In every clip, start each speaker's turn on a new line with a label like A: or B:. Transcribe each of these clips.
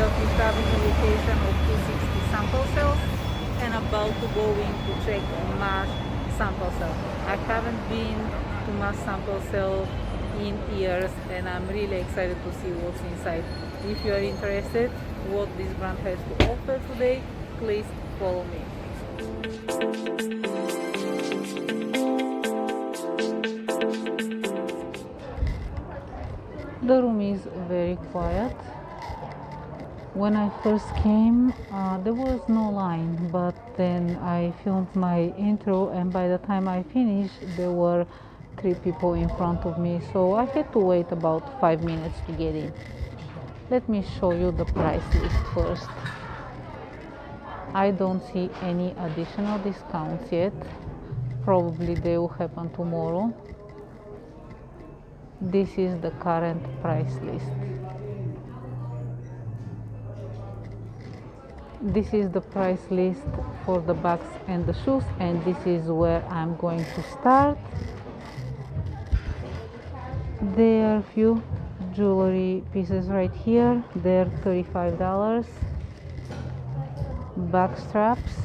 A: the Fifth Avenue location of 260 sample sales and about to go in to check Maje sample sale. I haven't been to Maje sample sale in years and I'm really excited to see what's inside. If you are interested what this brand has to offer today, please follow me. The room is very quiet. When I first came, there was no line, but then I filmed my intro and by the time I finished, there were 3 people in front of me, so I had to wait about 5 minutes to get in. Let me show you the price list first. I don't see any additional discounts yet. Probably they will happen tomorrow. This is the current price list. This is the price list for the bags and the shoes, and this is where I'm going to start. There are few jewelry pieces right here. They're $35. Back straps.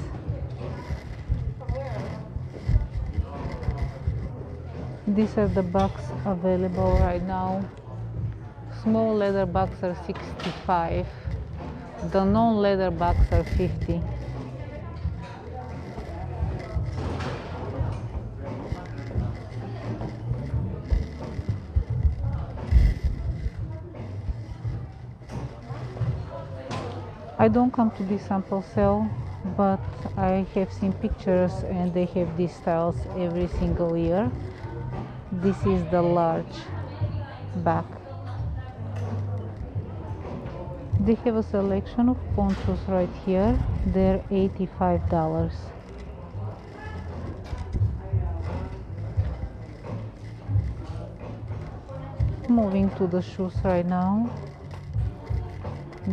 A: These are the bags available right now. Small leather bags are $65. The non-leather bags are $50. I don't come to this sample sale, but I have seen pictures and they have these styles every single year. This is the large bag. They have a selection of ponchos right here. They're $85. Moving to the shoes right now.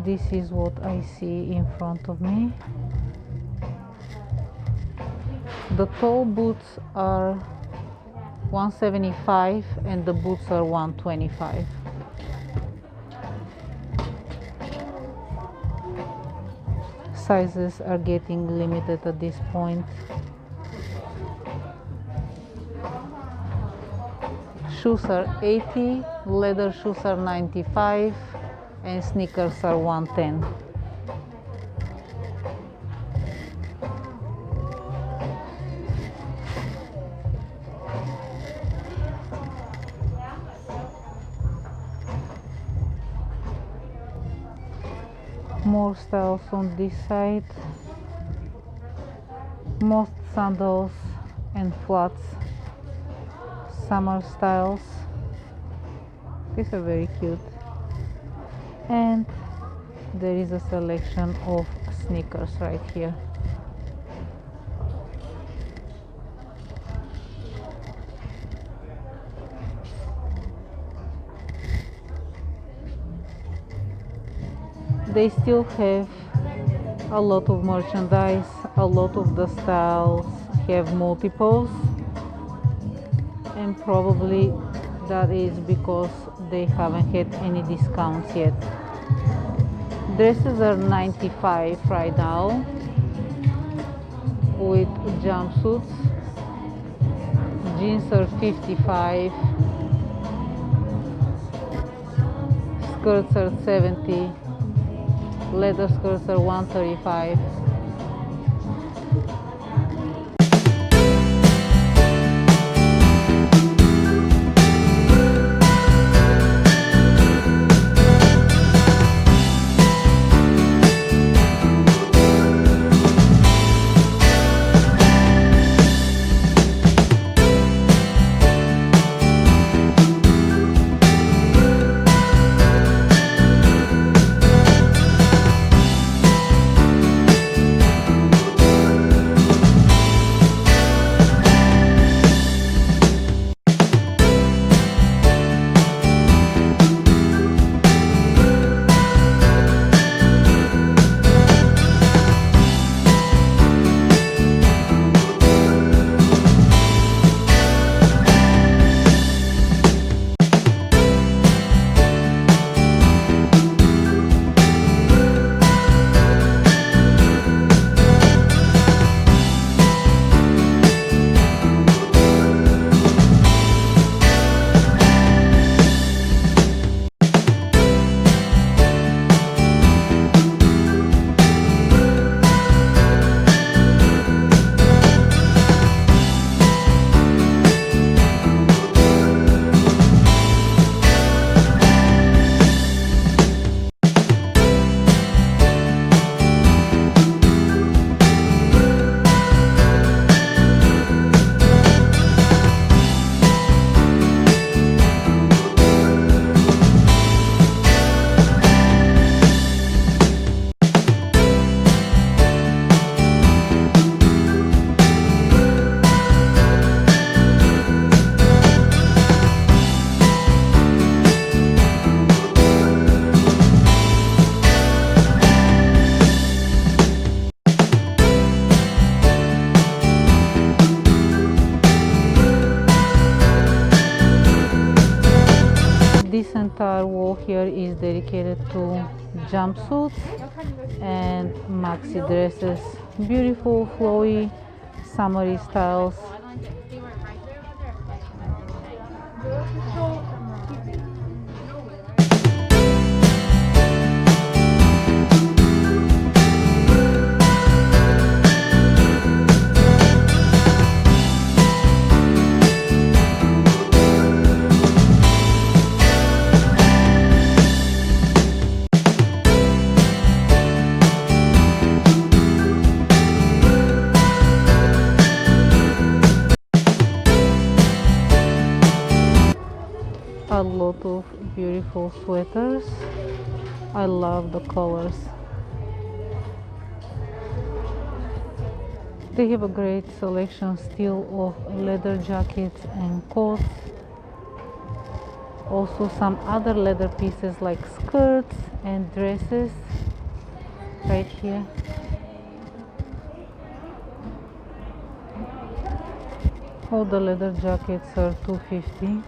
A: This is what I see in front of me. The tall boots are $175 and the boots are $125. Sizes are getting limited at this point. Shoes are $80, leather shoes are $95, and sneakers are $110. More styles on this side. Most sandals and flats. Summer styles. These are very cute. And there is a selection of sneakers right here. They still have a lot of merchandise. A lot of the styles have multiples, and probably that is because they haven't had any discounts yet. Dresses are $95 right now with jumpsuits. Jeans are $55. Skirts are $70. Leather skirts are $135. here is dedicated to jumpsuits and maxi dresses. Beautiful, flowy, summery styles. A lot of beautiful sweaters. I love the colors. They have a great selection still of leather jackets and coats. Also some other leather pieces like skirts and dresses right here. All the leather jackets are $2.50.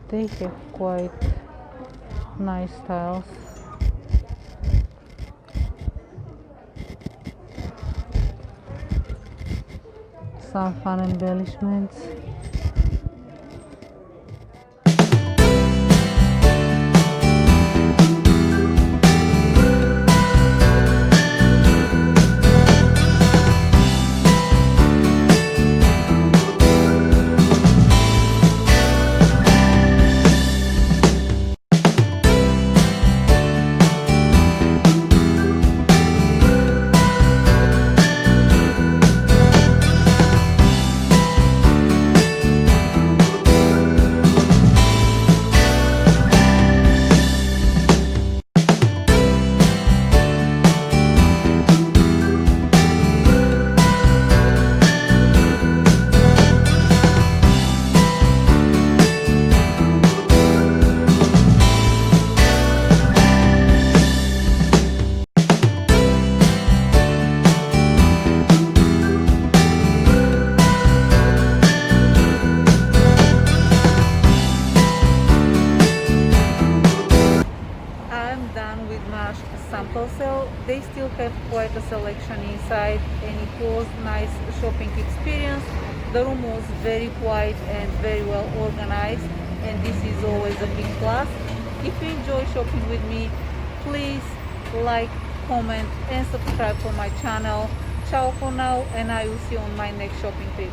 A: They have quite nice styles. Some fun embellishments. Done with Maje sample sale. They still have quite a selection inside and it was nice shopping experience. The room was very quiet and very well organized, and this is always a big plus. If you enjoy shopping with me, please like, comment and subscribe for my channel. Ciao for now, and I will see you on my next shopping trip.